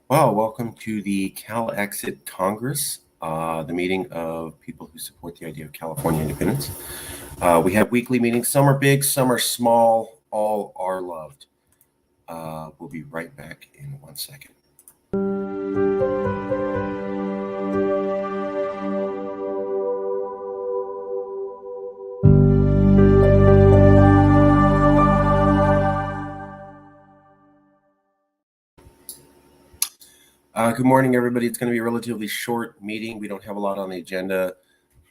Well, welcome to the Calexit Congress, the meeting of people who support the idea of California independence. We have weekly meetings. Some are big, some are small. All are loved. We'll be right back in 1 second. Good morning, everybody. It's going to be a relatively short meeting. We don't have a lot on the agenda.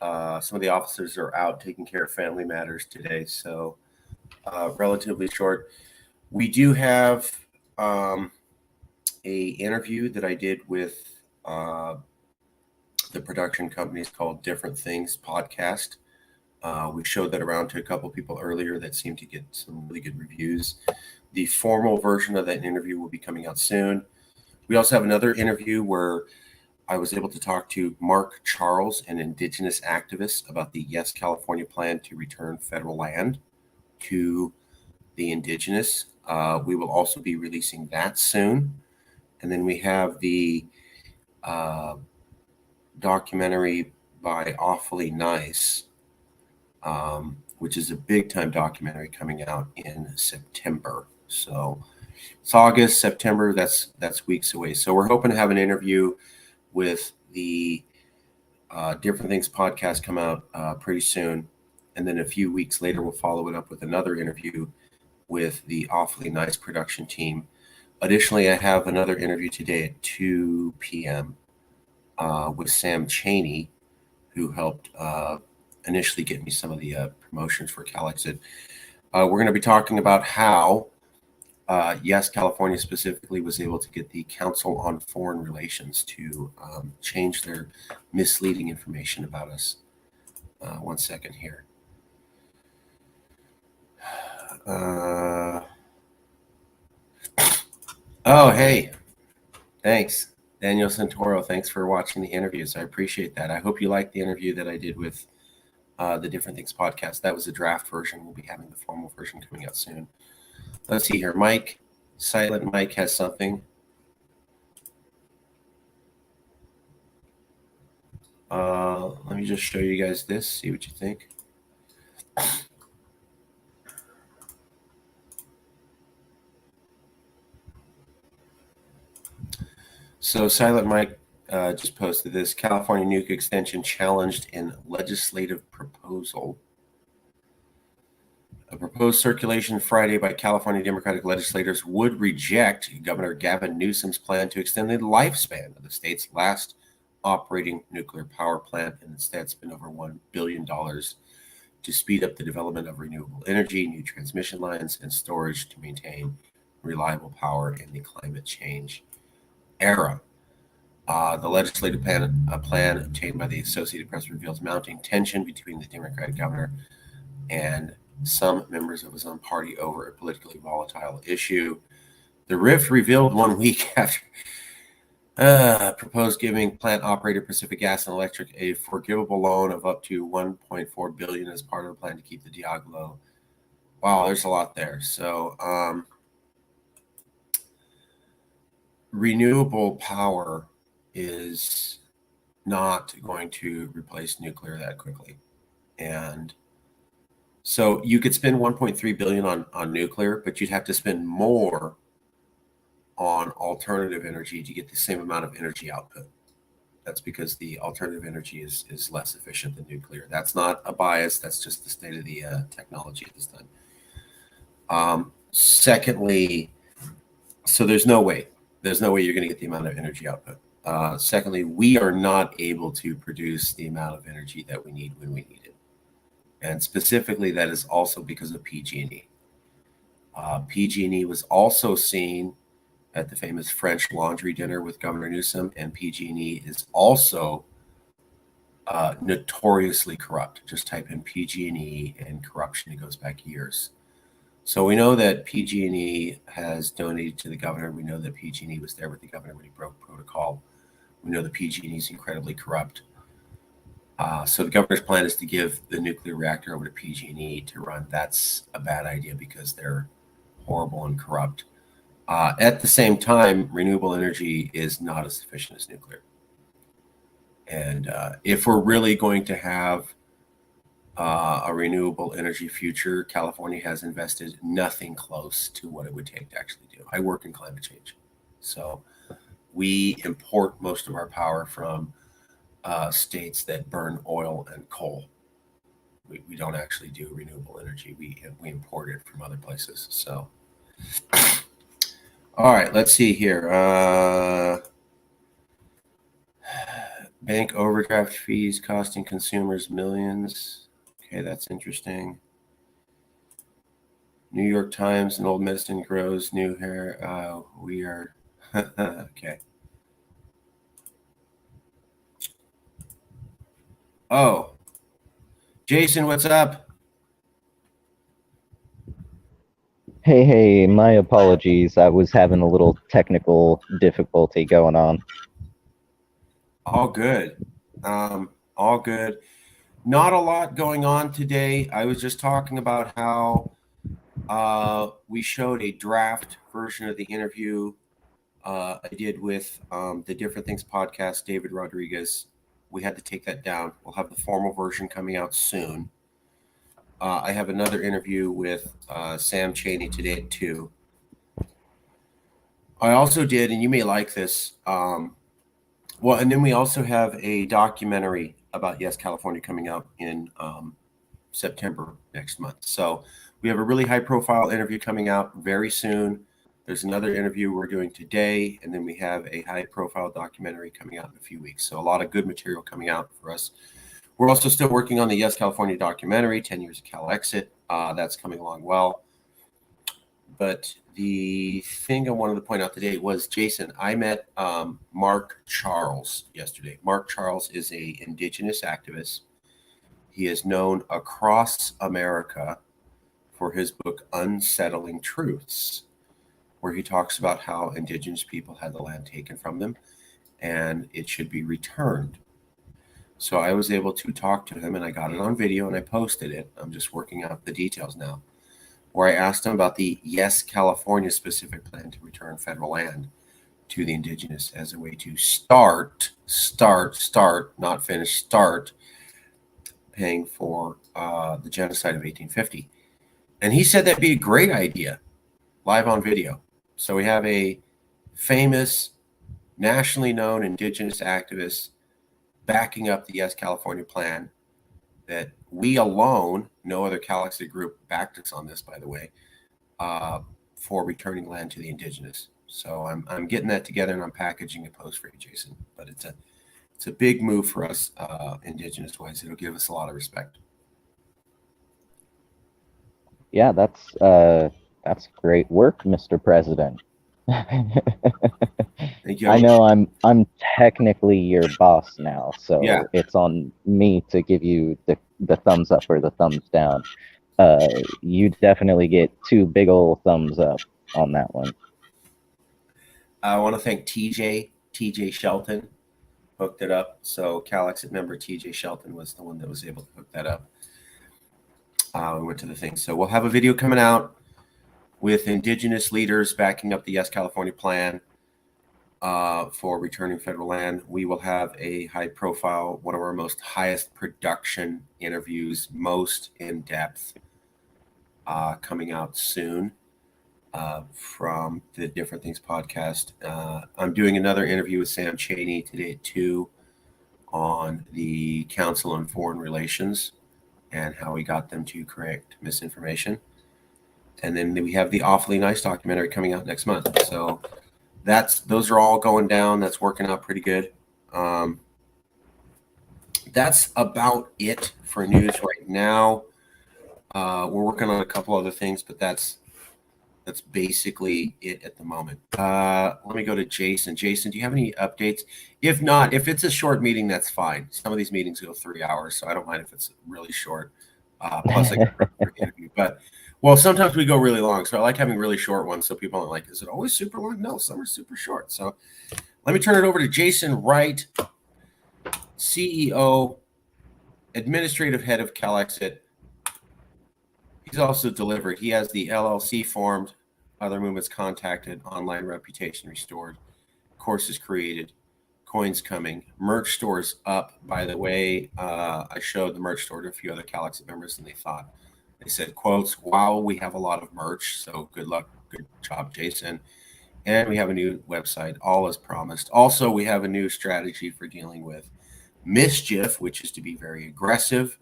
Some of the officers are out taking care of family matters today, so relatively short. We do have a interview that I did with the production company called Different Things Podcast. We showed that around to a couple people earlier that seemed to get some really good reviews. The formal version of that interview will be coming out soon. We also have another interview where I was able to talk to Mark Charles, an indigenous activist, about the Yes California plan to return federal land to the indigenous. We will also be releasing that soon. And then we have the documentary by Awfully Nice, which is a big time documentary coming out in September. So it's August, September, that's weeks away. So we're hoping to have an interview with the Different Things podcast come out pretty soon. And then a few weeks later, we'll follow it up with another interview with the Awfully Nice production team. Additionally, I have another interview today at 2 p.m. With Sam Chaney, who helped initially get me some of the promotions for Calexit. We're going to be talking about how Yes California specifically was able to get the Council on Foreign Relations to change their misleading information about us. 1 second here. Oh, hey, thanks. Daniel Santoro, thanks for watching the interviews. I appreciate that. I hope you liked the interview that I did with the Different Things podcast. That was a draft version. We'll be having the formal version coming out soon. Let's see here. Mike, Silent Mike has something. Let me just show you guys this, see what you think. So Silent Mike just posted this. California nuke extension challenged in legislative proposal. A proposed circulation Friday by California Democratic legislators would reject Governor Gavin Newsom's plan to extend the lifespan of the state's last operating nuclear power plant and instead spend over $1 billion to speed up the development of renewable energy, new transmission lines, and storage to maintain reliable power in the climate change era. The legislative plan obtained by the Associated Press reveals mounting tension between the Democratic governor and some members of his own party over a politically volatile issue. The rift revealed 1 week after proposed giving plant operator Pacific Gas and Electric a forgivable loan of up to $1.4 billion as part of the plan to keep the Diaglo. Wow, there's a lot there. So renewable power is not going to replace nuclear that quickly. And so you could spend $1.3 billion on nuclear, but you'd have to spend more on alternative energy to get the same amount of energy output. That's because the alternative energy is less efficient than nuclear. That's not a bias. That's just the state of the technology at this time. Secondly, so there's no way you're going to get the amount of energy output. Secondly, we are not able to produce the amount of energy that we need when we need it. And specifically, that is also because of PG&E. PG&E was also seen at the famous French laundry dinner with Governor Newsom, and PG&E is also notoriously corrupt. Just type in PG&E and corruption. It goes back years. So we know that PG&E has donated to the governor. We know that PG&E was there with the governor when he broke protocol. We know that PG&E is incredibly corrupt. So the governor's plan is to give the nuclear reactor over to PG&E to run. That's a bad idea because they're horrible and corrupt. At the same time, renewable energy is not as efficient as nuclear. And if we're really going to have a renewable energy future, California has invested nothing close to what it would take to actually do. I work in climate change. So we import most of our power from states that burn oil and coal. We don't actually do renewable energy. We import it from other places. So, all right, let's see here. Bank overdraft fees costing consumers millions. Okay, that's interesting. New York Times and old medicine grows new hair. We are okay. Oh, Jason, what's up? Hey, my apologies. I was having a little technical difficulty going on. All good. All good. Not a lot going on today. I was just talking about how we showed a draft version of the interview I did with the Different Things podcast, David Rodriguez. We had to take that down. We'll have the formal version coming out soon. I have another interview with Sam Chaney today at 2. I also did, and you may like this, well, and then we also have a documentary about Yes California coming out in September next month. So we have a really high profile interview coming out very soon. There's another interview we're doing today, and then we have a high profile documentary coming out in a few weeks. So a lot of good material coming out for us. We're also still working on the Yes California documentary, 10 Years of Calexit. That's coming along well. But the thing I wanted to point out today was, Jason, I met Mark Charles yesterday. Mark Charles is an indigenous activist. He is known across America for his book, Unsettling Truths, where he talks about how indigenous people had the land taken from them and it should be returned. So I was able to talk to him, and I got it on video and I posted it. I'm just working out the details now, where I asked him about the Yes California specific plan to return federal land to the indigenous as a way to start, not finish, start paying for the genocide of 1850. And he said that'd be a great idea, live on video. So we have a famous, nationally known indigenous activist backing up the Yes California plan that we alone, no other Calexit group backed us on this, by the way, for returning land to the indigenous. So I'm getting that together and I'm packaging a post for you, Jason. But it's a big move for us, indigenous wise. It'll give us a lot of respect. Yeah, that's great work, Mr. President. Thank you. I know I'm technically your boss now, so Yeah. it's on me to give you the thumbs up or the thumbs down. You definitely get 2 big old thumbs up on that one. I want to thank TJ Shelton hooked it up. So Calexit member TJ Shelton was the one that was able to hook that up. We went to the thing. So we'll have a video coming out with indigenous leaders backing up the Yes California plan for returning federal land. We will have a high profile, one of our most highest production interviews, most in depth, coming out soon from the Different Things podcast. I'm doing another interview with Sam Chaney today at 2 on the Council on Foreign Relations and how we got them to correct misinformation. And then we have the Awfully Nice documentary coming out next month. So those are all going down. That's working out pretty good. That's about it for news right now. We're working on a couple other things, but that's basically it at the moment. Let me go to Jason. Jason, do you have any updates? If not, if it's a short meeting, that's fine. Some of these meetings go 3 hours, so I don't mind if it's really short. Plus, I got an interview. But, well, sometimes we go really long, so I like having really short ones so people aren't like, is it always super long? No, some are super short. So let me turn it over to Jason Wright, CEO, administrative head of Calexit. He's also delivered. He has the LLC formed. other movements contacted, online reputation restored, courses created, coins coming, merch stores up. By the way, I showed the merch store to a few other Calexit members, and they said, quotes, wow, we have a lot of merch, so good luck, good job, Jason. And we have a new website, all as promised. Also, we have a new strategy for dealing with mischief, which is to be very aggressive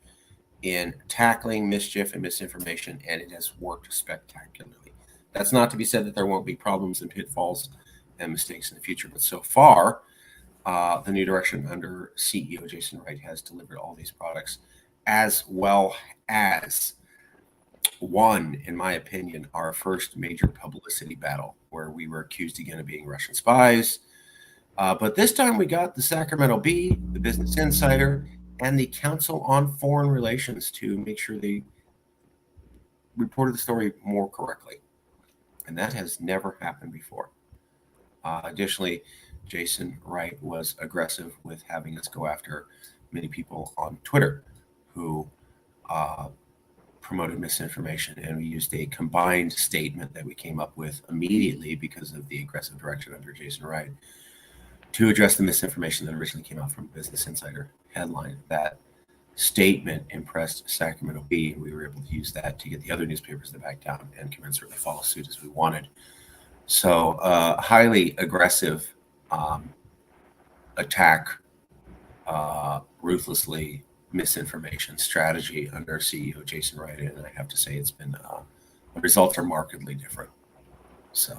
in tackling mischief and misinformation, and it has worked spectacularly. That's not to be said that there won't be problems and pitfalls and mistakes in the future, but so far, the new direction under CEO Jason Wright has delivered all these products, as well as won, in my opinion, our first major publicity battle, where we were accused again of being Russian spies. But this time we got the Sacramento Bee, the Business Insider, and the Council on Foreign Relations to make sure they reported the story more correctly. And that has never happened before. Additionally, Jason Wright was aggressive with having us go after many people on Twitter who promoted misinformation, and we used a combined statement that we came up with immediately because of the aggressive direction under Jason Wright to address the misinformation that originally came out from Business Insider headline. That statement impressed Sacramento Bee, and we were able to use that to get the other newspapers to back down and commensurately follow suit as we wanted. So highly aggressive attack, ruthlessly misinformation strategy under CEO Jason Wright, and I have to say it's been the results are markedly different. So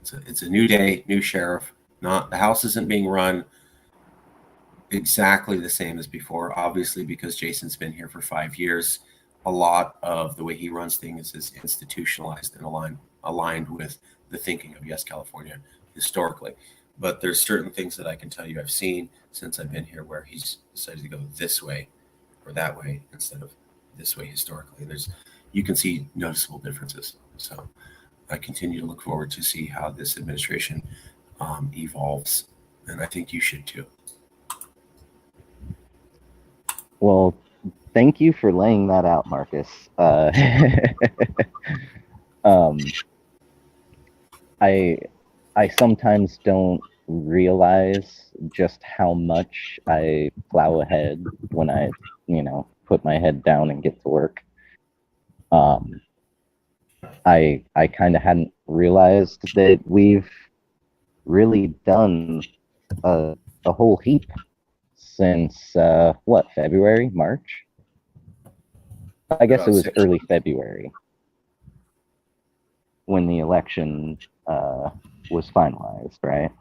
it's a new day, new sheriff. Not the house isn't being run exactly the same as before, obviously, because Jason's been here for 5 years. A lot of the way he runs things is institutionalized and aligned with the thinking of Yes California historically. But there's certain things that I can tell you I've seen since I've been here where he's decided to go this way or that way instead of this way historically. You can see noticeable differences. So I continue to look forward to see how this administration evolves, and I think you should too. Well, thank you for laying that out, Marcus. I sometimes don't realize just how much I plow ahead when I, put my head down and get to work. I kind of hadn't realized that we've really done a whole heap since February, March? I guess it was early February when the election was finalized, right?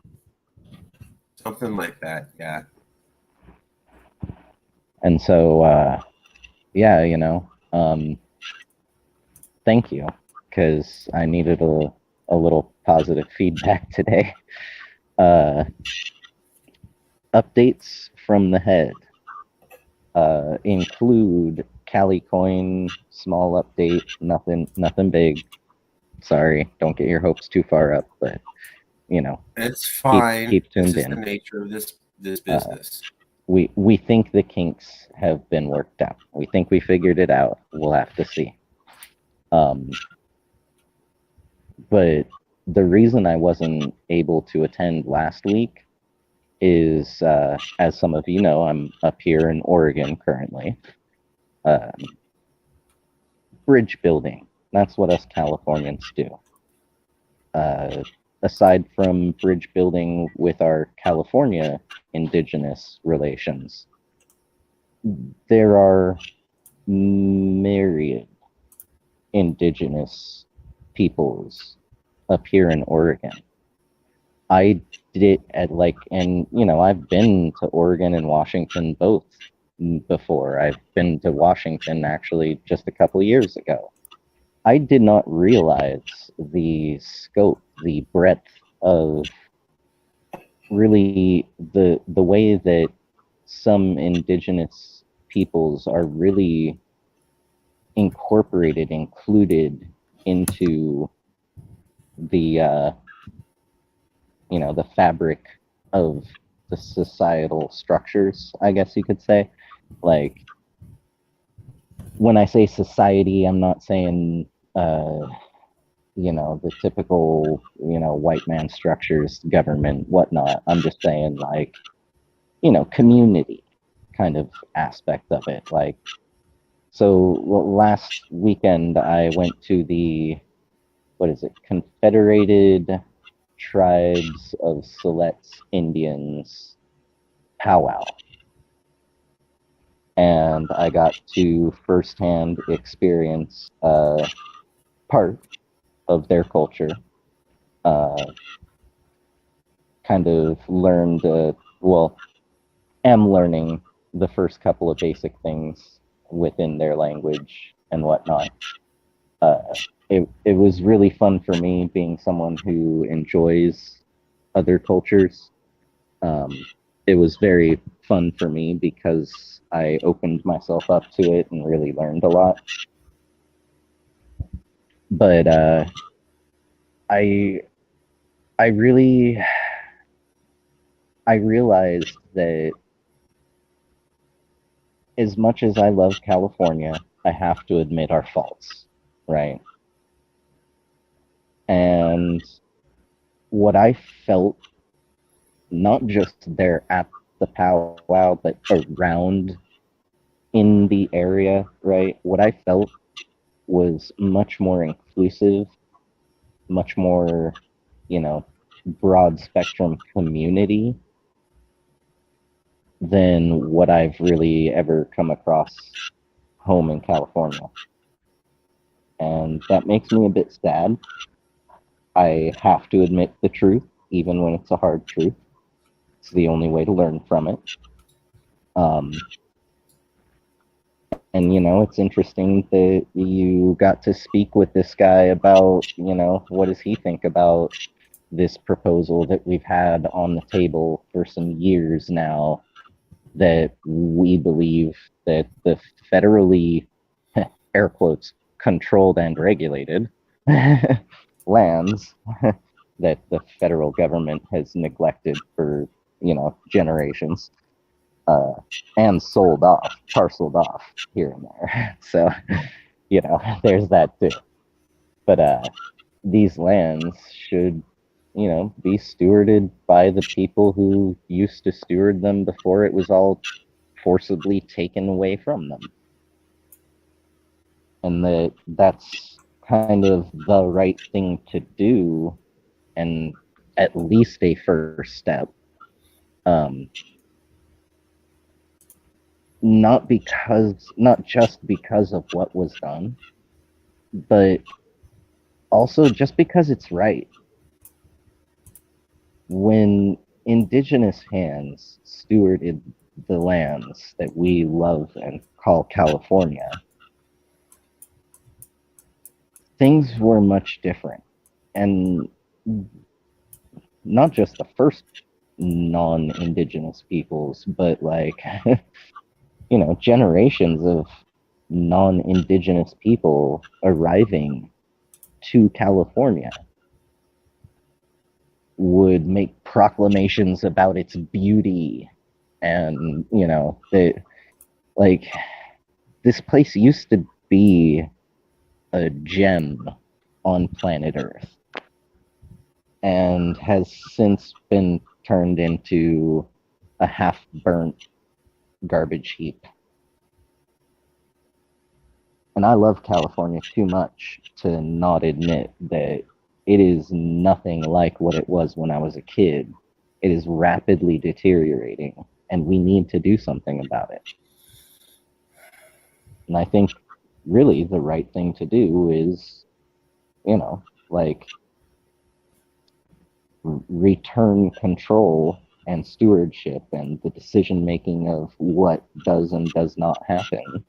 Something like that, yeah. And so, thank you, because I needed a little positive feedback today. Updates from the head include Calicoin, small update, nothing big. Sorry, don't get your hopes too far up, but it's fine. Keep tuned this in. Is the nature of this business. We think the kinks have been worked out. We think we figured it out. We'll have to see. But the reason I wasn't able to attend last week is, as some of you know, I'm up here in Oregon currently. Bridge building. That's what us Californians do. Aside from bridge building with our California indigenous relations, there are myriad indigenous peoples up here in Oregon. I did I've been to Oregon and Washington both before. I've been to Washington actually just a couple of years ago. I did not realize the scope, the breadth of really the way that some indigenous peoples are really included into the the fabric of the societal structures, I guess you could say. Like, when I say society, I'm not saying the typical, white man structures, government, whatnot. I'm just saying, like, community kind of aspect of it. Like, so last weekend I went to the, what is it, Confederated Tribes of Siletz Indians powwow. And I got to firsthand experience part of their culture. Kind of learned, am learning the first couple of basic things within their language and whatnot. It was really fun for me, being someone who enjoys other cultures. It was very fun for me because I opened myself up to it and really learned a lot. But I I really I realized that as much as I love California, I have to admit our faults, right? And what I felt, not just there at the powwow, but around in the area, right? What I felt was much more inclusive, much more, broad spectrum community than what I've really ever come across home in California. And that makes me a bit sad. I have to admit the truth, even when it's a hard truth. It's the only way to learn from it. And, it's interesting that you got to speak with this guy about, what does he think about this proposal that we've had on the table for some years now, that we believe that the federally, air quotes, controlled and regulated lands that the federal government has neglected for, generations, and sold off, parceled off here and there. So, there's that too. But these lands should, be stewarded by the people who used to steward them before it was all forcibly taken away from them. And that's kind of the right thing to do, and at least a first step. Not just because of what was done, but also just because it's right. When indigenous hands stewarded the lands that we love and call California, things were much different. And not just the first non-indigenous peoples, but like, generations of non-indigenous people arriving to California would make proclamations about its beauty. And, that, like, this place used to be a gem on planet Earth and has since been turned into a half-burnt garbage heap. And I love California too much to not admit that it is nothing like what it was when I was a kid. It is rapidly deteriorating, and we need to do something about it. And I think really the right thing to do is, like, return control and stewardship and the decision making of what does and does not happen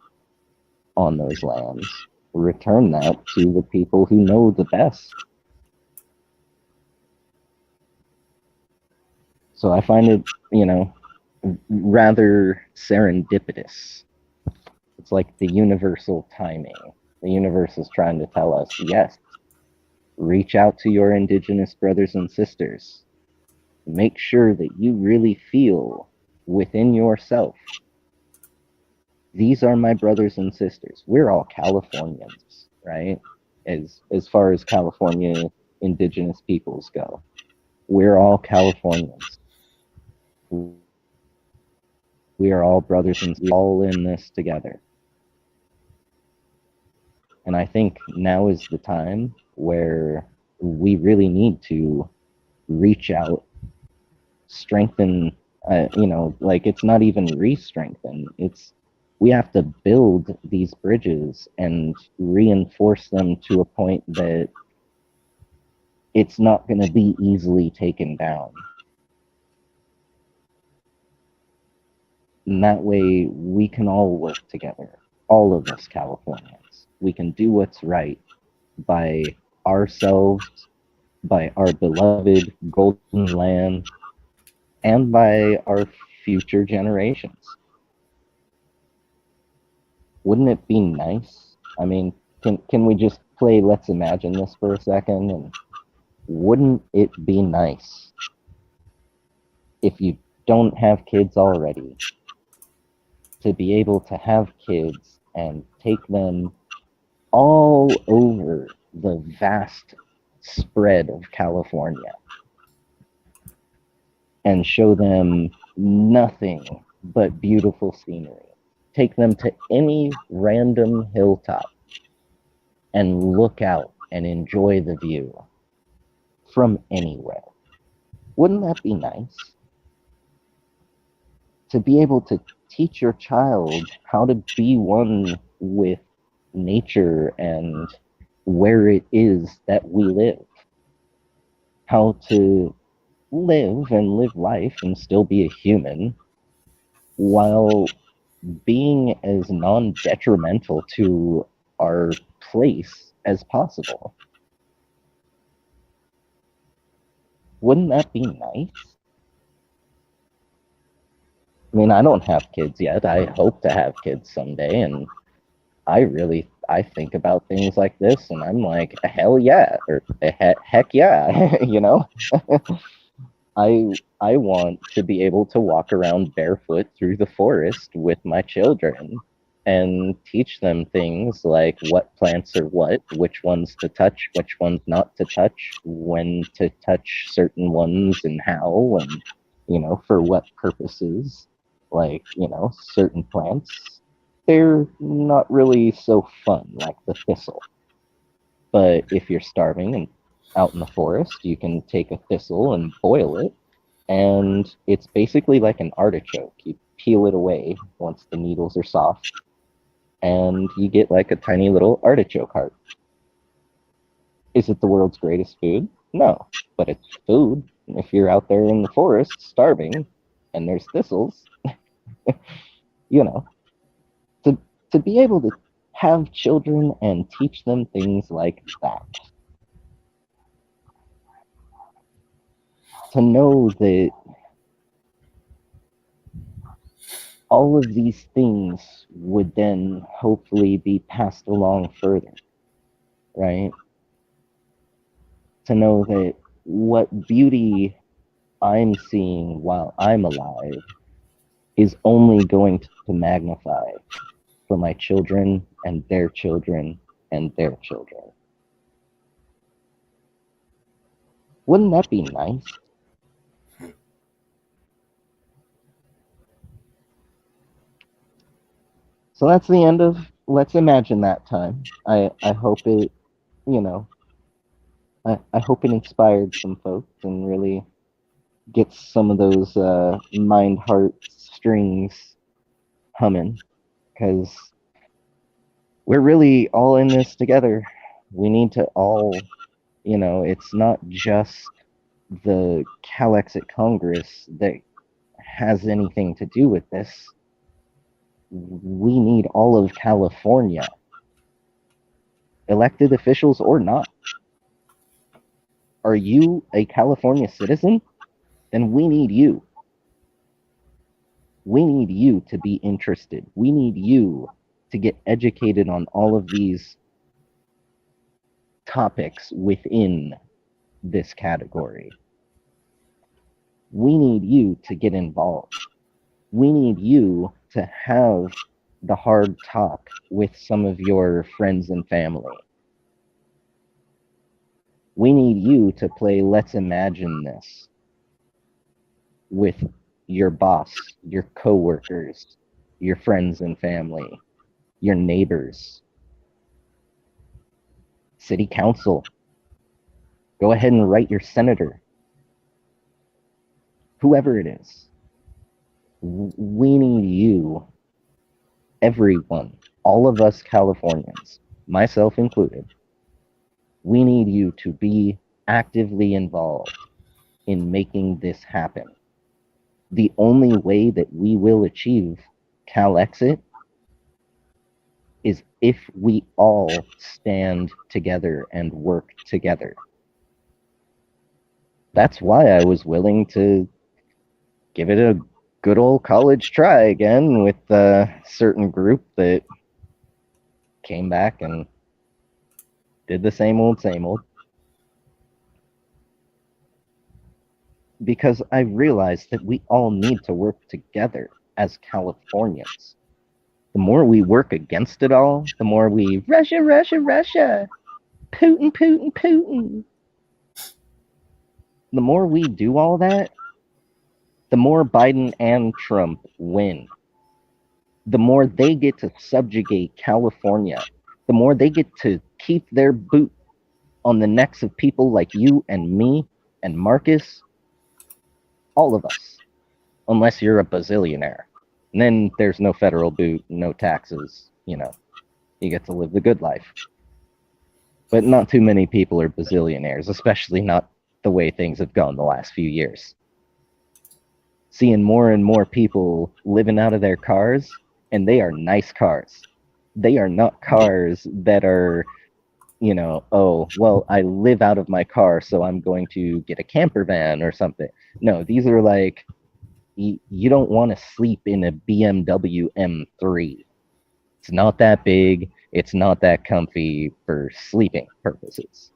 on those lands. Return that to the people who know the best. So I find it, rather serendipitous. It's like the universal timing. The universe is trying to tell us, yes, reach out to your indigenous brothers and sisters. Make sure that you really feel within yourself, these are my brothers and sisters. We're all Californians, right? as far as California indigenous peoples go. We're all Californians. We are all brothers and all in this together. And I think now is the time where we really need to reach out, strengthen, like it's not even re-strengthen. We have to build these bridges and reinforce them to a point that it's not going to be easily taken down. And that way we can all work together, all of us Californians. We can do what's right by ourselves, by our beloved golden land, and by our future generations. Wouldn't it be nice? I mean, can we just play Let's Imagine this for a second? And wouldn't it be nice if you don't have kids already to be able to have kids and take them all over the vast spread of California and show them nothing but beautiful scenery? Take them to any random hilltop and look out and enjoy the view from anywhere. Wouldn't that be nice? To be able to teach your child how to be one with nature and where it is that we live. How to live and live life and still be a human while being as non-detrimental to our place as possible. Wouldn't that be nice? I mean, I don't have kids yet. I hope to have kids someday, and I think about things like this, and I'm like, hell yeah, or heck yeah, you know? I want to be able to walk around barefoot through the forest with my children and teach them things like what plants are what, which ones to touch, which ones not to touch, when to touch certain ones and how, and, you know, for what purposes. Like, you know, certain plants, they're not really so fun, like the thistle. But if you're starving and out in the forest, you can take a thistle and boil it, and it's basically like an artichoke. You peel it away once the needles are soft, and you get like a tiny little artichoke heart. Is it the world's greatest food? No, but it's food. If you're out there in the forest starving and there's thistles, you know, to be able to have children and teach them things like that. To know that all of these things would then hopefully be passed along further, right? To know that what beauty I'm seeing while I'm alive is only going to magnify for my children and their children and their children. Wouldn't that be nice? So that's the end of Let's Imagine That Time. I hope it, you know, I hope it inspired some folks and really gets some of those mind heart strings humming, because we're really all in this together. We need to all, you know, it's not just the Calexit Congress that has anything to do with this. We need all of California, elected officials or not. Are you a California citizen? Then we need you. We need you to be interested. We need you to get educated on all of these topics within this category. We need you to get involved. We need you to have the hard talk with some of your friends and family. We need you to play Let's Imagine This with your boss, your coworkers, your friends and family, your neighbors, city council. Go ahead and write your senator, whoever it is. We need you, everyone, all of us Californians, myself included. We need you to be actively involved in making this happen. The only way that we will achieve Calexit is if we all stand together and work together. That's why I was willing to give it a good old college try again with a certain group that came back and did the same old, same old. Because I realized that we all need to work together as Californians. The more we work against it all, the more we Russia, Russia, Russia, Putin, Putin, Putin. The more we do all that, the more Biden and Trump win. The more they get to subjugate California, the more they get to keep their boot on the necks of people like you and me and Marcus, all of us, unless you're a bazillionaire. And then there's no federal boot, no taxes, you get to live the good life. But not too many people are bazillionaires, especially not the way things have gone the last few years. Seeing more and more people living out of their cars, and they are nice cars. They are not cars that are, oh, well, I live out of my car, so I'm going to get a camper van or something. No, these are like, you don't want to sleep in a BMW M3. It's not that big. It's not that comfy for sleeping purposes.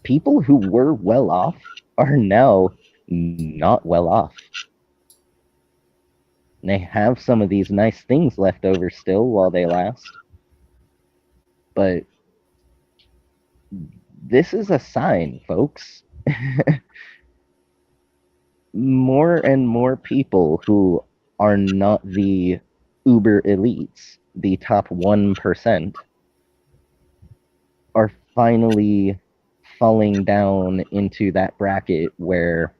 People who were well off are now not well off. They have some of these nice things left over still while they last. But this is a sign, folks. More and more people who are not the uber elites, the top 1%, are finally falling down into that bracket where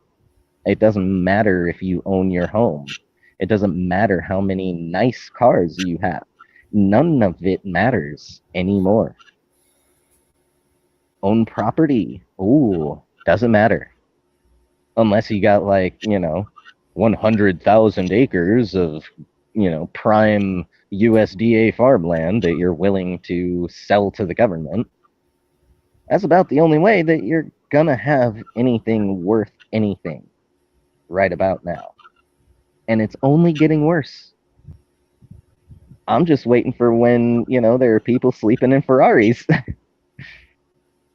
it doesn't matter if you own your home. It doesn't matter how many nice cars you have. None of it matters anymore. Own property. Ooh, doesn't matter. Unless you got 100,000 acres of, prime USDA farmland that you're willing to sell to the government. That's about the only way that you're gonna have anything worth anything right about now. And it's only getting worse. I'm just waiting for when, there are people sleeping in Ferraris.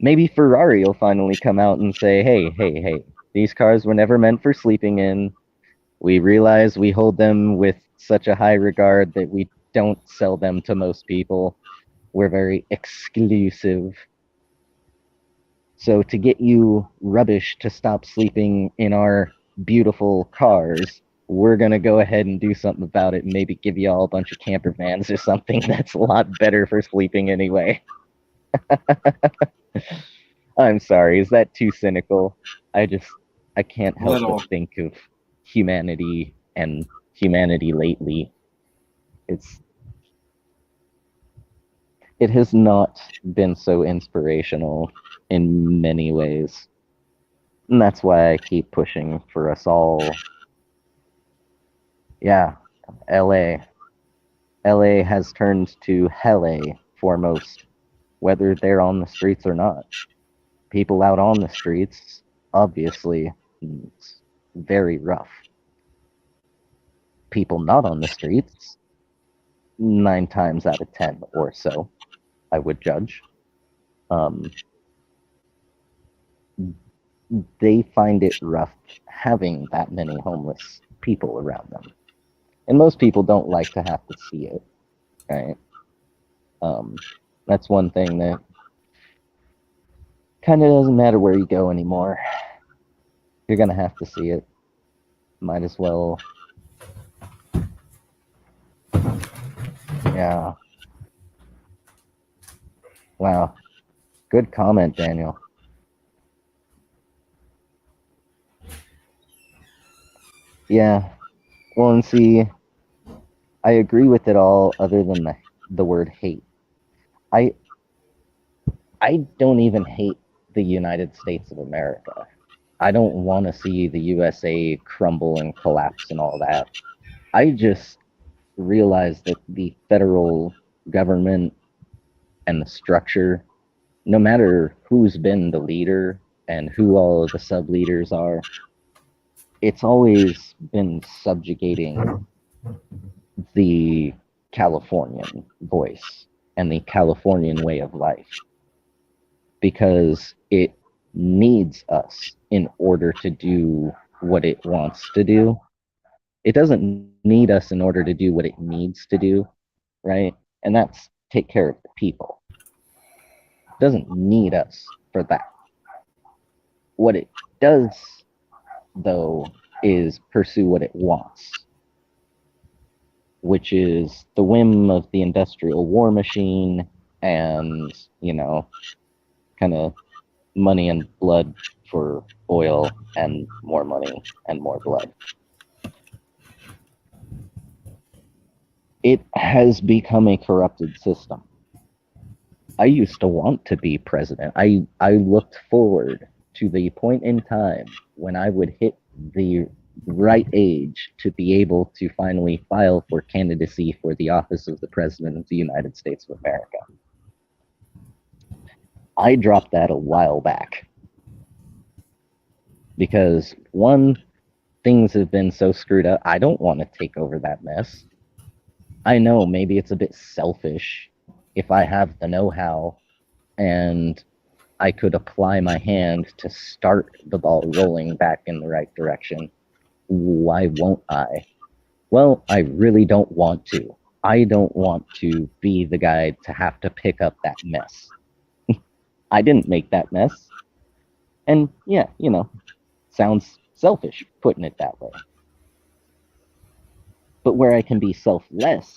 Maybe Ferrari will finally come out and say, hey, these cars were never meant for sleeping in. We realize we hold them with such a high regard that we don't sell them to most people. We're very exclusive. So to get you rubbish to stop sleeping in our beautiful cars, we're going to go ahead and do something about it and maybe give you all a bunch of camper vans or something that's a lot better for sleeping anyway. I'm sorry, is that too cynical? I can't help but think of humanity and humanity lately. It has not been so inspirational in many ways. And that's why I keep pushing for us all. Yeah, LA. LA has turned to hell for most, whether they're on the streets or not. People out on the streets, obviously, it's very rough. People not on the streets, 9 times out of 10 or so, I would judge. They find it rough having that many homeless people around them. And most people don't like to have to see it, right? That's one thing that kind of doesn't matter where you go anymore. You're gonna have to see it. Might as well. Yeah. Wow. Good comment, Daniel. Yeah. Well, and see, I agree with it all other than the word hate. I don't even hate the United States of America. I don't want to see the USA crumble and collapse and all that. I just realize that the federal government and the structure, no matter who's been the leader and who all of the sub leaders are, it's always been subjugating the Californian voice and the Californian way of life because it needs us in order to do what it wants to do. It doesn't need us in order to do what it needs to do, right? And that's take care of the people. It doesn't need us for that. What it does, though, is pursue what it wants, which is the whim of the industrial war machine and, kind of money and blood for oil and more money and more blood. It has become a corrupted system. I used to want to be president. I looked forward to the point in time when I would hit the right age to be able to finally file for candidacy for the office of the President of the United States of America. I dropped that a while back because, one, things have been so screwed up. I don't want to take over that mess. I know maybe it's a bit selfish if I have the know-how and I could apply my hand to start the ball rolling back in the right direction. Why won't I? Well, I really don't want to. I don't want to be the guy to have to pick up that mess. I didn't make that mess. And yeah, sounds selfish putting it that way. But where I can be selfless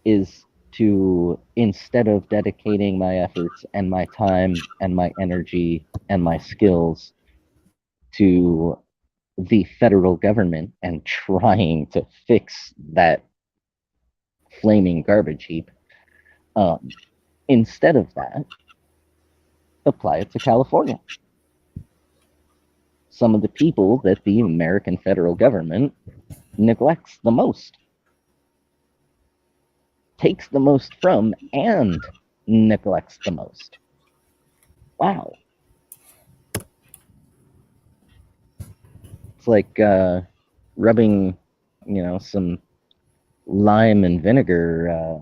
is to, instead of dedicating my efforts and my time and my energy and my skills to the federal government and trying to fix that flaming garbage heap, instead of that, apply it to California. Some of the people that the American federal government neglects the most, takes the most from, and neglects the most. Wow. It's like rubbing, some lime and vinegar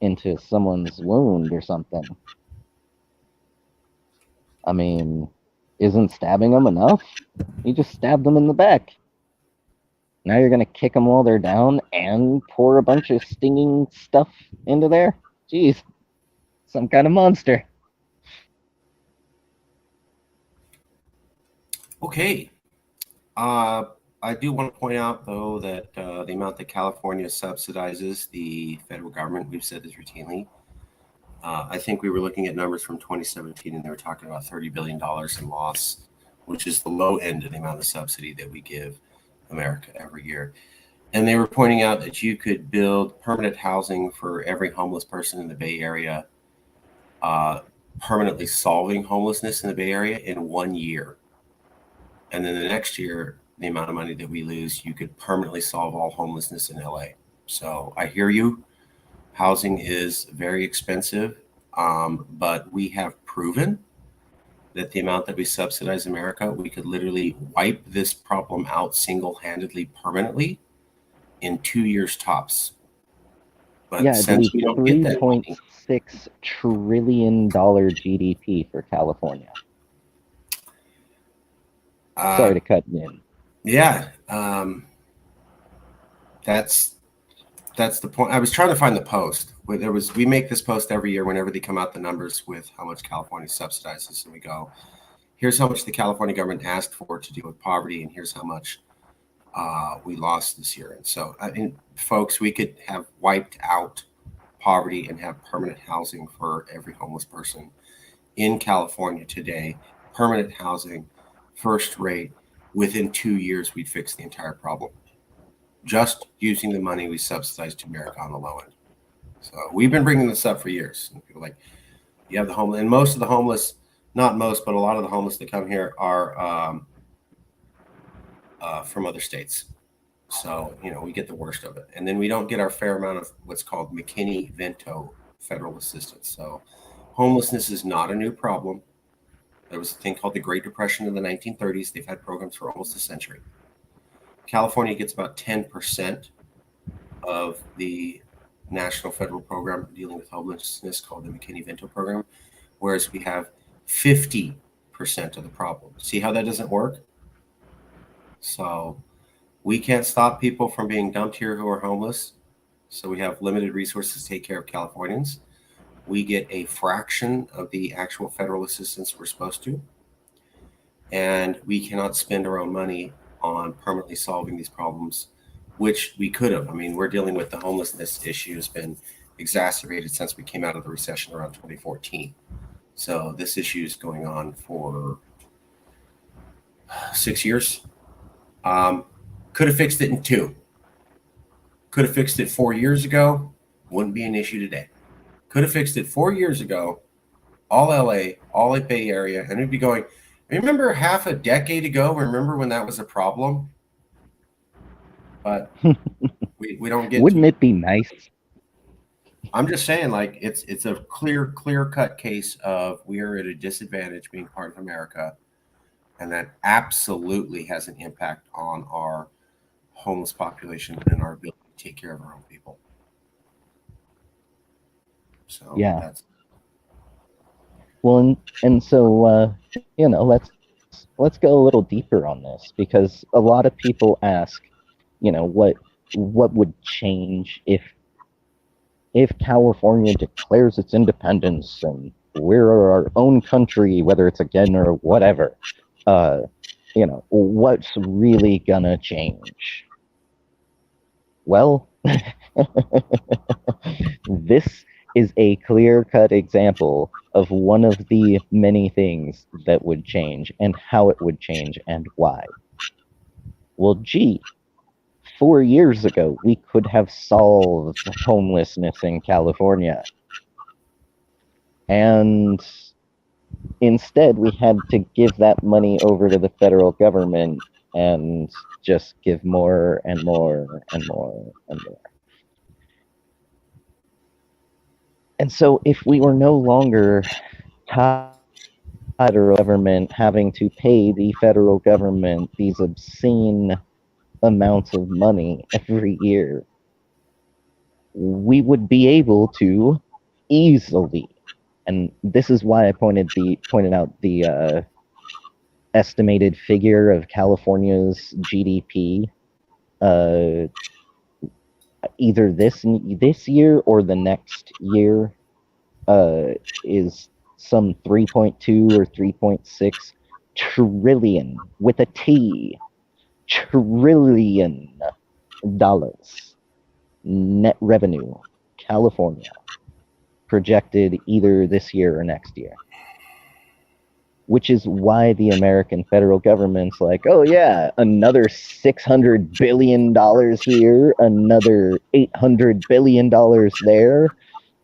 into someone's wound or something. I mean, isn't stabbing them enough? You just stabbed them in the back. Now you're going to kick them while they're down and pour a bunch of stinging stuff into there? Jeez, some kind of monster. Okay. I do want to point out, though, that the amount that California subsidizes the federal government, we've said this routinely. I think we were looking at numbers from 2017, and they were talking about $30 billion in loss, which is the low end of the amount of subsidy that we give America every year. And they were pointing out that you could build permanent housing for every homeless person in the Bay Area, permanently solving homelessness in the Bay Area in 1 year. And then the next year, the amount of money that we lose, you could permanently solve all homelessness in LA. So I hear you. Housing is very expensive, but we have proven that the amount that we subsidize America, we could literally wipe this problem out single-handedly permanently in 2 years tops. But yeah, I since believe we don't get that money, $3.6 trillion GDP for California. Sorry to cut in. Yeah, that's that's the point. I was trying to find the post. We make this post every year whenever they come out the numbers with how much California subsidizes, and we go, here's how much the California government asked for to deal with poverty, and here's how much we lost this year. And so, I mean, folks, we could have wiped out poverty and have permanent housing for every homeless person in California today. Permanent housing, first rate. Within 2 years, we'd fix the entire problem. Just using the money we subsidize to America on the low end. So we've been bringing this up for years. And people are like, you have the homeless, and most of the homeless, not most, but a lot of the homeless that come here are from other states. So, you know, we get the worst of it. And then we don't get our fair amount of what's called McKinney-Vento federal assistance. So homelessness is not a new problem. There was a thing called the Great Depression in the 1930s. They've had programs for almost a century. California gets about 10% of the national federal program dealing with homelessness called the McKinney-Vento program, whereas we have 50% of the problem. See how that doesn't work? So we can't stop people from being dumped here who are homeless. So we have limited resources to take care of Californians. We get a fraction of the actual federal assistance we're supposed to. And we cannot spend our own money on permanently solving these problems, which we could have. I mean, we're dealing with the homelessness issue has been exacerbated since we came out of the recession around 2014. So this issue is going on for 6 years. Could have fixed it in 2. Could have fixed it 4 years ago. Wouldn't be an issue today. Could have fixed it 4 years ago. All LA, all Bay Area, and we'd be going, remember half a decade ago, remember when that was a problem? But we don't get Wouldn't it be nice? I'm just saying, like, it's a clear-cut case of we are at a disadvantage being part of America, and that absolutely has an impact on our homeless population and our ability to take care of our own people. So Yeah. that's Well, and so you know, let's go a little deeper on this, because a lot of people ask, you know, what would change if California declares its independence and we're our own country, whether it's again or whatever. You know, what's really gonna change? Well, this is a clear-cut example of one of the many things that would change and how it would change and why. Well, gee, 4 years ago, we could have solved homelessness in California. And instead, we had to give that money over to the federal government and just give more and more and more and more. And so if we were no longer tied to the government having to pay the federal government these obscene amounts of money every year, we would be able to easily, and this is why I pointed out the estimated figure of California's GDP, either this year or the next year, is some 3.2 or 3.6 trillion with a T, trillion dollars net revenue, California, projected either this year or next year. Which is why the American federal government's like, oh yeah, another $600 billion here, another $800 billion there.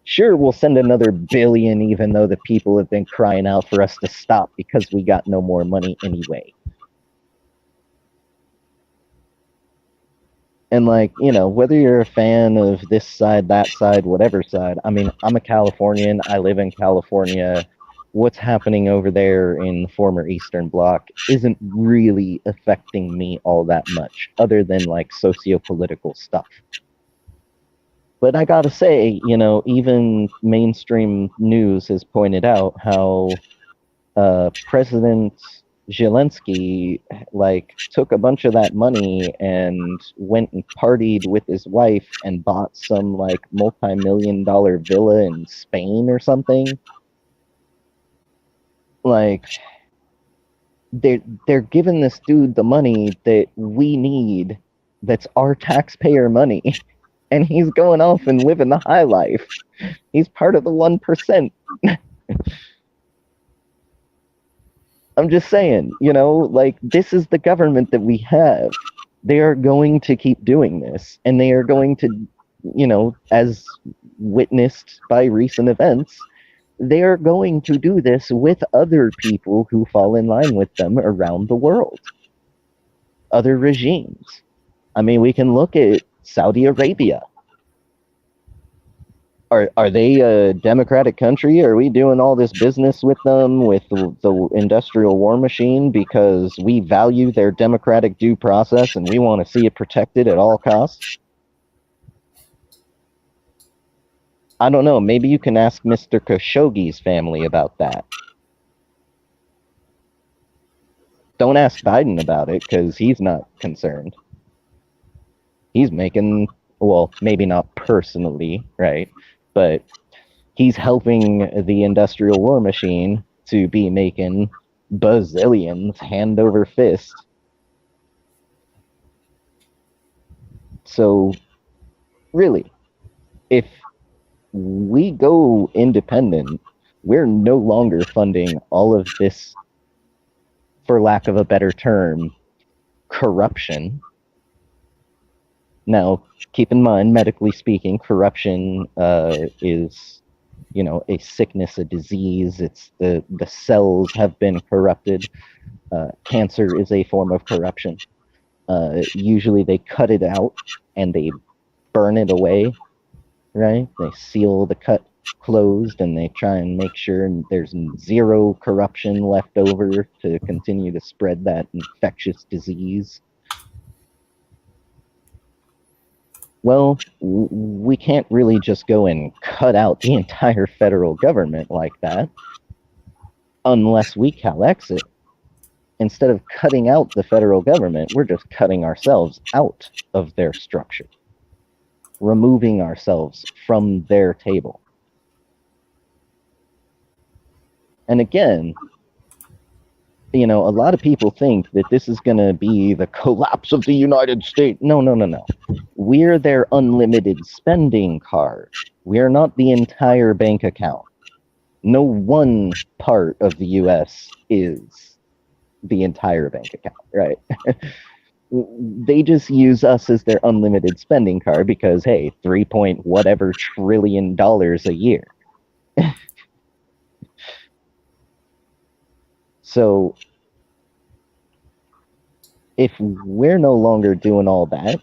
Sure, we'll send another billion, even though the people have been crying out for us to stop because we got no more money anyway. And like, you know, whether you're a fan of this side, that side, whatever side, I mean, I'm a Californian, I live in California. What's happening over there in the former Eastern Bloc isn't really affecting me all that much, other than like socio-political stuff. But I gotta say, you know, even mainstream news has pointed out how President Zelensky like took a bunch of that money and went and partied with his wife and bought some like multi-million-dollar villa in Spain or something. Like they're giving this dude the money that we need, that's our taxpayer money, and he's going off and living the high life. He's part of the 1%. I'm just saying, like, this is the government that we have. They are going to keep doing this, and they are going to, as witnessed by recent events, they are going to do this with other people who fall in line with them around the world, other regimes. I mean, we can look at Saudi Arabia. Are they a democratic country? Are we doing all this business with them, with the industrial war machine, because we value their democratic due process and we want to see it protected at all costs? I don't know. Maybe you can ask Mr. Khashoggi's family about that. Don't ask Biden about it, because he's not concerned. He's making, well, maybe not personally, right? But he's helping the industrial war machine to be making bazillions hand over fist. So, really, if we go independent, we're no longer funding all of this, for lack of a better term, corruption. Now, keep in mind, medically speaking, corruption is, a sickness, a disease. It's the cells have been corrupted. Cancer is a form of corruption. Usually they cut it out and they burn it away, right? They seal the cut closed and they try and make sure there's zero corruption left over to continue to spread that infectious disease. Well, we can't really just go and cut out the entire federal government like that unless we Calexit. Instead of cutting out the federal government, we're just cutting ourselves out of their structure, removing ourselves from their table. And again, a lot of people think that this is going to be the collapse of the United States. No. We're their unlimited spending card. We're not the entire bank account. No one part of the U.S. is the entire bank account, right? They just use us as their unlimited spending card because, hey, 3-point-whatever trillion dollars a year. So if we're no longer doing all that,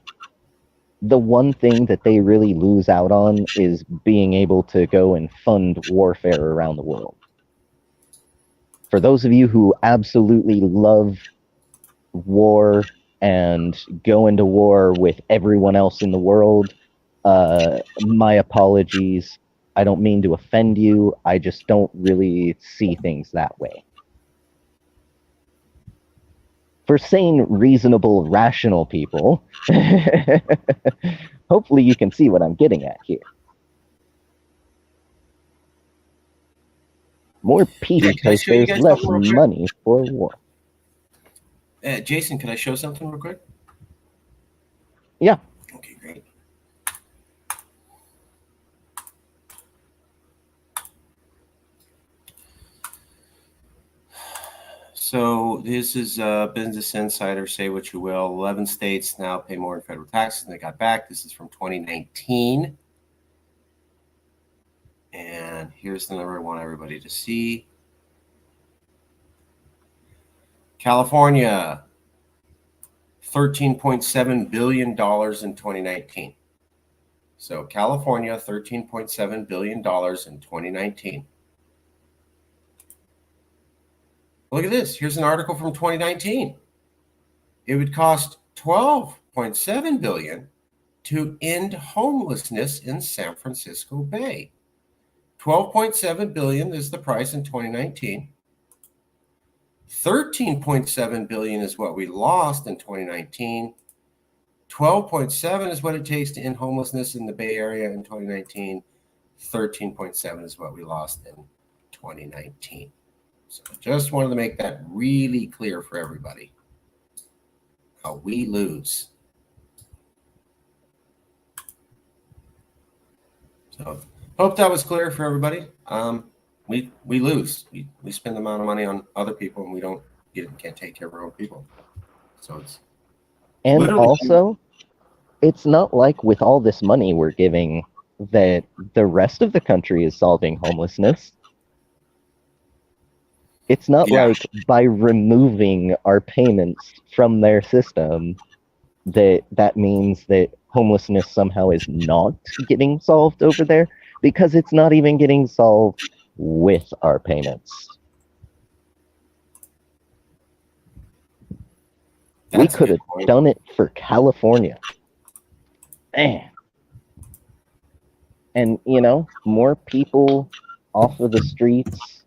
the one thing that they really lose out on is being able to go and fund warfare around the world. For those of you who absolutely love war and go into war with everyone else in the world, my apologies. I don't mean to offend you. I just don't really see things that way. For sane, reasonable, rational people, hopefully you can see what I'm getting at here. More peace because there's less money for war. Jason, can I show something real quick? Yeah. Okay, great. So this is Business Insider, say what you will. 11 states now pay more in federal taxes than they got back. This is from 2019. And here's the number I want everybody to see. California, $13.7 billion in 2019. So California, $13.7 billion in 2019. Look at this. Here's an article from 2019. It would cost $12.7 billion to end homelessness in San Francisco $12.7 billion is the price in 2019. 13.7 billion is what we lost in 2019. 12.7 is what it takes to end homelessness in the Bay Area in 2019. 13.7 is what we lost in 2019. So I just wanted to make that really clear for everybody. How we lose. So hope that was clear for everybody. We lose. We spend the amount of money on other people, and we can't take care of our own people. So it's And literally, also, it's not like with all this money we're giving that the rest of the country is solving homelessness. It's not like by removing our payments from their system that means that homelessness somehow is not getting solved over there, because it's not even getting solved with our payments. We could have done it for California. Man. And, more people off of the streets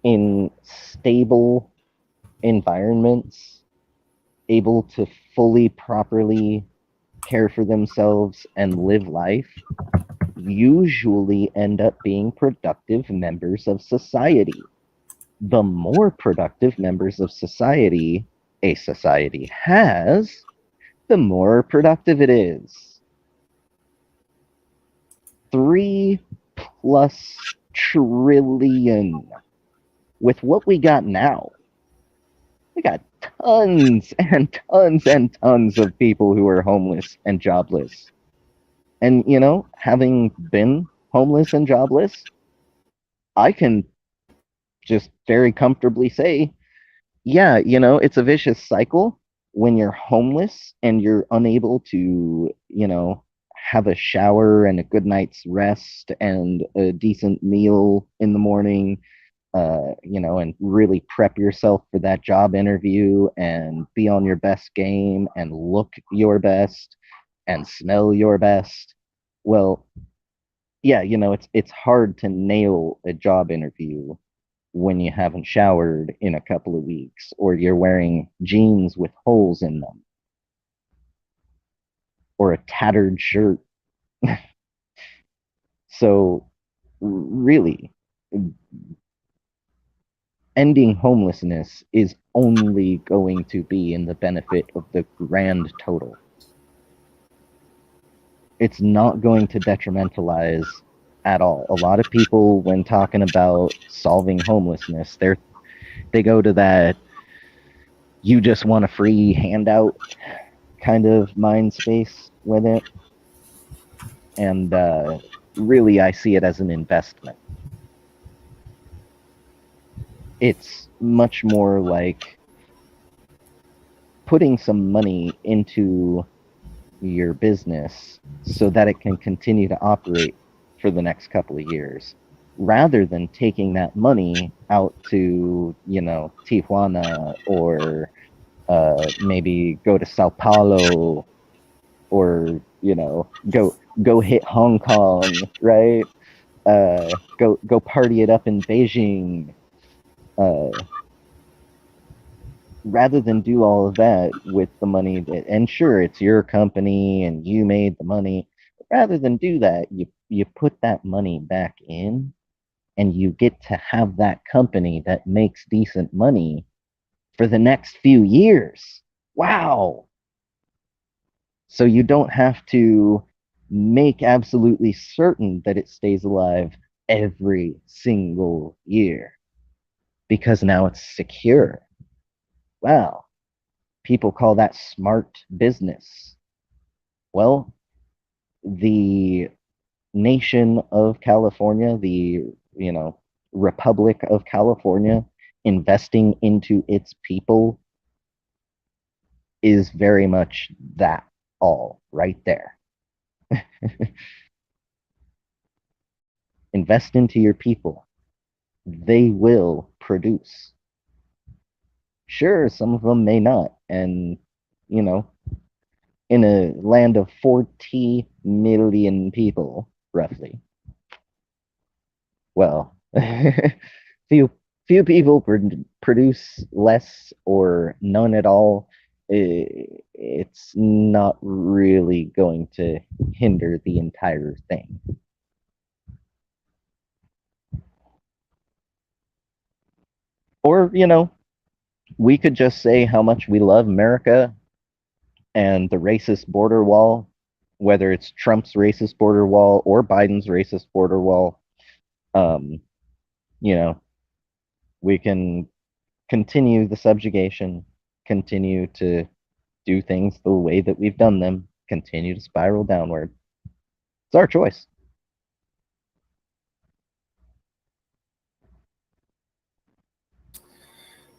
in stable environments, able to fully, properly care for themselves and live life, usually end up being productive members of society. The more productive members of society a society has, the more productive it is. 3+ trillion. With what we got now, we got tons and tons and tons of people who are homeless and jobless. And, having been homeless and jobless, I can just very comfortably say, yeah, it's a vicious cycle when you're homeless and you're unable to, have a shower and a good night's rest and a decent meal in the morning, and really prep yourself for that job interview and be on your best game and look your best and smell your best. Well, yeah, it's hard to nail a job interview when you haven't showered in a couple of weeks, or you're wearing jeans with holes in them, or a tattered shirt. So really, ending homelessness is only going to be in the benefit of the grand total. It's not going to detrimentalize at all. A lot of people, when talking about solving homelessness, they go to that you just want a free handout kind of mind space with it. And really, I see it as an investment. It's much more like putting some money into your business so that it can continue to operate for the next couple of years, rather than taking that money out to, Tijuana, or maybe go to Sao Paulo, or, go hit Hong Kong, right? Go party it up in Beijing. Rather than do all of that with the money and sure, it's your company and you made the money. Rather than do that, you put that money back in, and you get to have that company that makes decent money for the next few years. Wow. So you don't have to make absolutely certain that it stays alive every single year, because now it's secure. Wow. People call that smart business. Well, the nation of California, the, Republic of California, investing into its people is very much that all right there. Invest into your people. They will produce. Sure, some of them may not. And, in a land of 40 million people, roughly, well, few people produce less or none at all, it's not really going to hinder the entire thing. Or, we could just say how much we love America and the racist border wall, whether it's Trump's racist border wall or Biden's racist border wall. You know, we can continue the subjugation, continue to do things the way that we've done them, continue to spiral downward. It's our choice.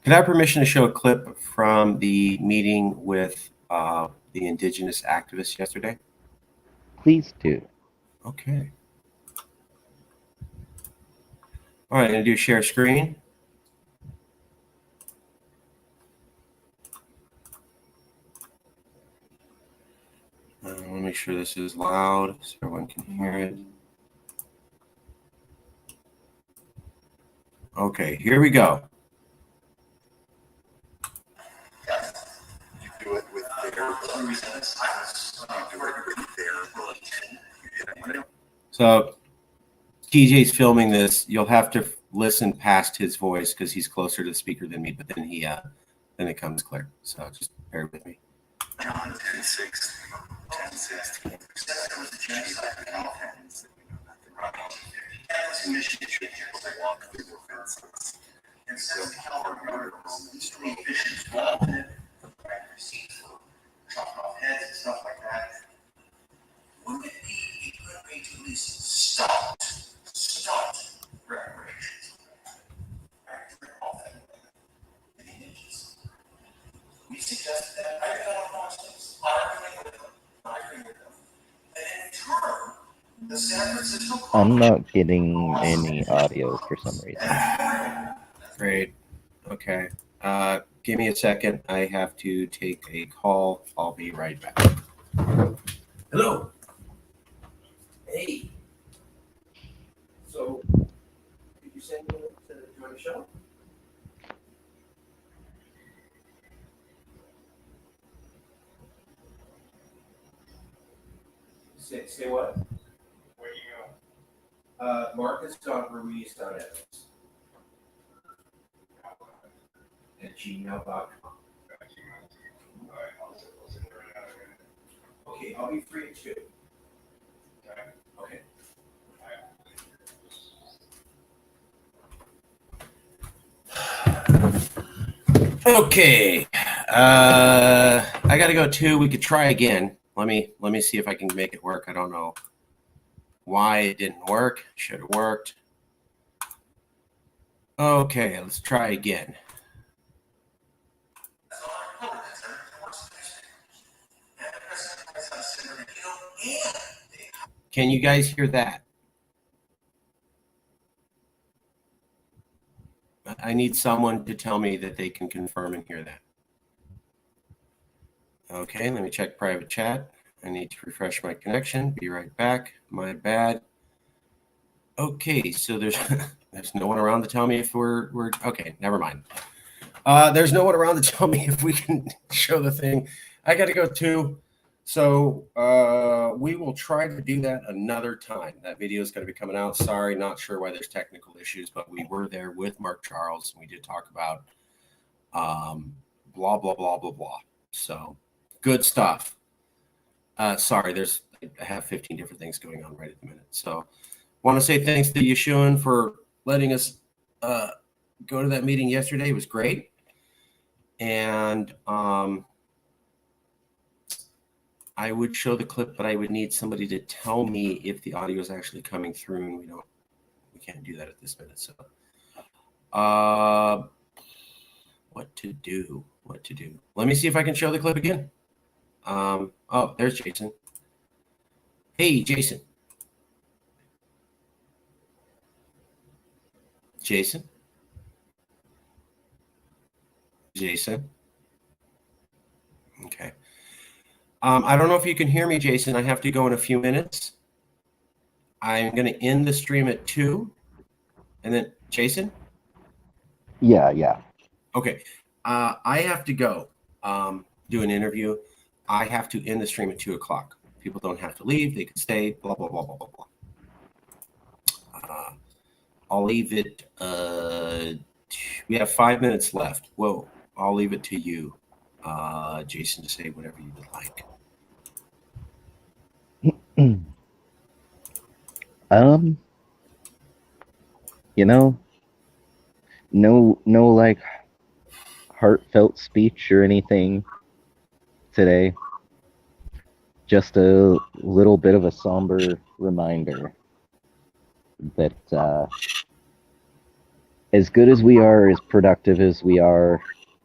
Can I have permission to show a clip from the meeting with the indigenous activists yesterday? Please do. Okay. All right, I'm going to do share screen. Let me make sure this is loud so everyone can hear it. Okay, here we go. You do it with their reasons. You do it with their religion. So TJ's filming this. You'll have to listen past his voice because he's closer to the speaker than me, but then then it comes clear. So just bear with me. John 10:6, 10:16. There was a genocide in all hands. That was a mission to walk through the fences. And so our street fishes well in it, receipts for chopping off heads and stuff like that. Wouldn't it be a good way to at least start reparations? We suggested that I got a process, arguing with them. And in turn, the San Francisco I'm not getting any audio for some reason. Great. Okay. Give me a second. I have to take a call. I'll be right back. Hello. Hey. So, did you send me to join the show? Say what? Where do you go? Marcus.ruiz.evans at gmail.com. Okay, I'll be free at 2. Okay. Okay. I gotta go too. We could try again. Let me see if I can make it work. I don't know why it didn't work. Should have worked. Okay, let's try again. Can you guys hear that? I need someone to tell me that they can confirm and hear that. Okay, let me check private chat. I need to refresh my connection. Be right back. My bad. Okay, so there's no one around to tell me if we're okay. Never mind. There's no one around to tell me if we can show the thing. I got to go too. So we will try to do that another time. That video is going to be coming out. Sorry, not sure why there's technical issues, but we were there with Mark Charles and we did talk about blah blah blah blah blah. So good stuff. Sorry, I have 15 different things going on right at the minute. So want to say thanks to Yeshua for letting us go to that meeting yesterday. It was great. And I would show the clip, but I would need somebody to tell me if the audio is actually coming through, and we can't do that at this minute. So what to do? Let me see if I can show the clip again. Oh, there's Jason. Hey, Jason. Jason. Okay. I don't know if you can hear me, Jason. I have to go in a few minutes. I'm going to end the stream at 2. And then, Jason? Yeah. Okay. I have to go do an interview. I have to end the stream at 2 o'clock. People don't have to leave. They can stay, blah, blah, blah, blah, blah, blah. I'll leave it. We have 5 minutes left. Well, I'll leave it to you, Jason, to say whatever you would like. You know, no like heartfelt speech or anything today. Just a little bit of a somber reminder that as good as we are, as productive as we are,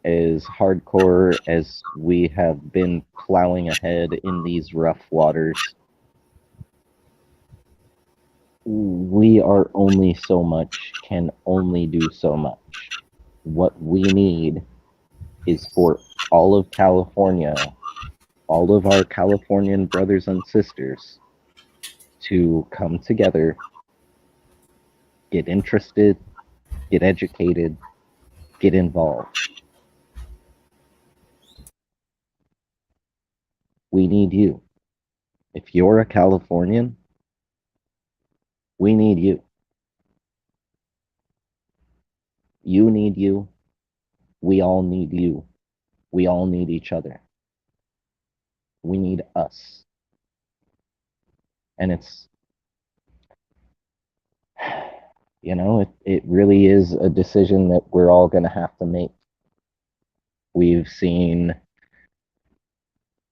as hardcore as we have been plowing ahead in these rough waters, we are only so much, can only do so much. What we need is for all of California, all of our Californian brothers and sisters to come together, get interested, get educated, get involved. We need you. If you're a Californian, we need you. You need you. We all need you. We all need each other. We need us. And it's, it really is a decision that we're all going to have to make. We've seen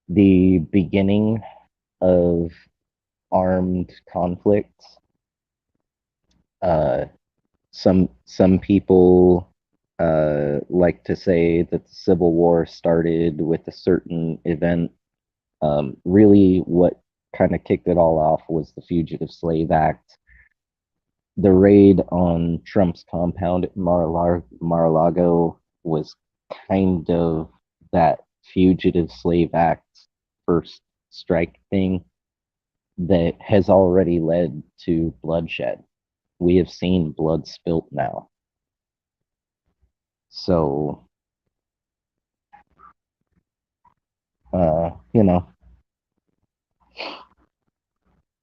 the beginning of armed conflicts. Some people like to say that the Civil War started with a certain event. Really, what kind of kicked it all off was the Fugitive Slave Act. The raid on Trump's compound at Mar-a-Lago was kind of that Fugitive Slave Act first strike thing that has already led to bloodshed. We have seen blood spilt now. So,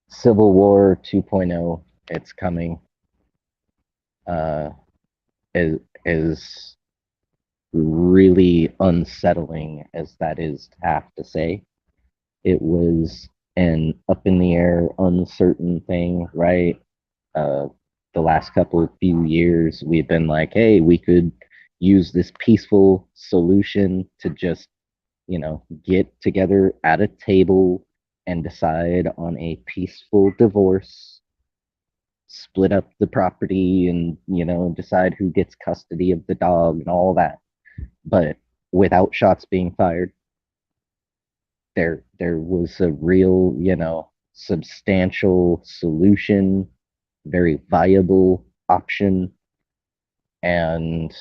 Civil War 2.0, it's coming. As really unsettling as that is to have to say, it was an up in the air, uncertain thing, right? The last couple of few years, we've been like, hey, we could use this peaceful solution to just, get together at a table and decide on a peaceful divorce, split up the property, and, decide who gets custody of the dog and all that. But without shots being fired, there was a real, substantial solution, very viable option. And,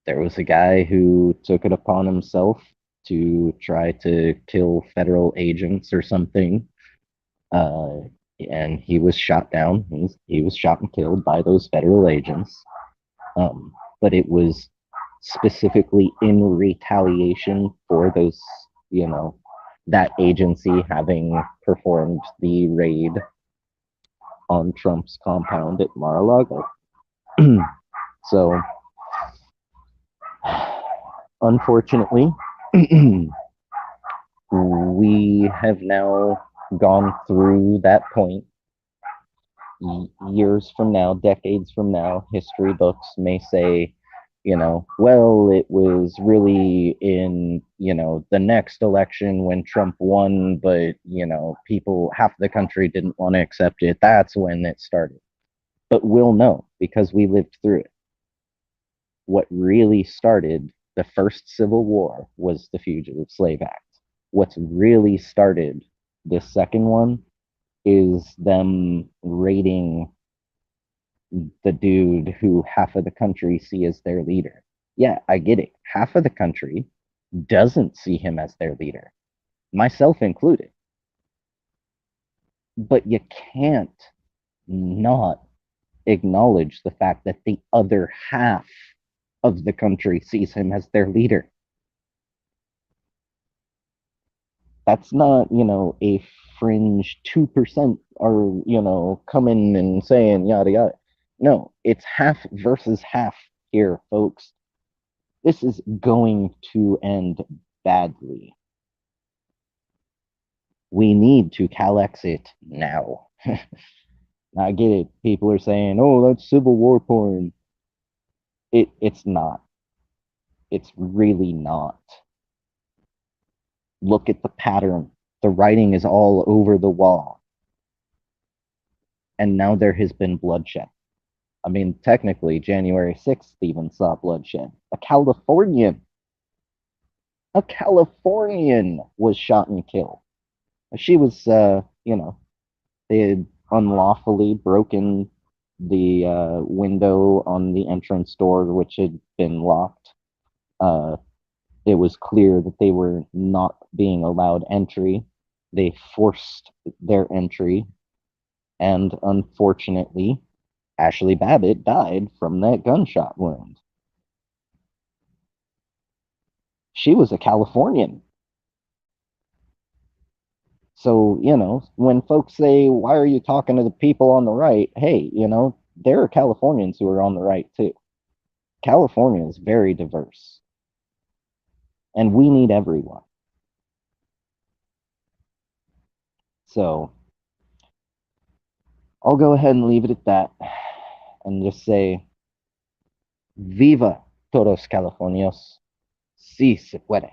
there was a guy who took it upon himself to try to kill federal agents or something. And he was shot down. He was shot and killed by those federal agents. But it was specifically in retaliation for those, that agency having performed the raid on Trump's compound at Mar-a-Lago. So, unfortunately, we have now gone through that point. Years from now, decades from now, history books may say, well, it was really in, the next election when Trump won, but, people, half the country didn't want to accept it. That's when it started. But we'll know because we lived through it. What really started the first Civil War was the Fugitive Slave Act. What's really started the second one is them raiding the dude who half of the country see as their leader. Yeah, I get it. Half of the country doesn't see him as their leader, myself included. But you can't not acknowledge the fact that the other half of the country sees him as their leader. That's not, a fringe 2% are, coming and saying yada yada. No, it's half versus half here, folks. This is going to end badly. We need to Calexit now. I get it. People are saying, oh, that's civil war porn. It's not. It's really not. Look at the pattern. The writing is all over the wall. And now there has been bloodshed. I mean, technically, January 6th even saw bloodshed. A Californian was shot and killed. She was, they had unlawfully broken the window on the entrance door, which had been locked. It was clear that they were not being allowed entry. They forced their entry, and unfortunately, Ashley Babbitt died from that gunshot wound. She was a Californian. So, when folks say, why are you talking to the people on the right? Hey, there are Californians who are on the right too. California is very diverse. And we need everyone. So, I'll go ahead and leave it at that and just say, Viva todos Californios. Sí se puede.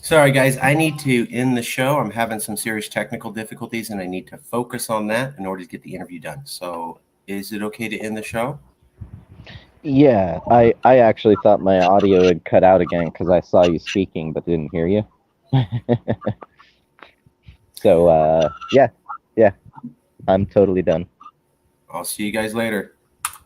Sorry, guys, I need to end the show. I'm having some serious technical difficulties, and I need to focus on that in order to get the interview done. So is it okay to end the show? Yeah, I actually thought my audio had cut out again because I saw you speaking but didn't hear you. So, yeah, I'm totally done. I'll see you guys later.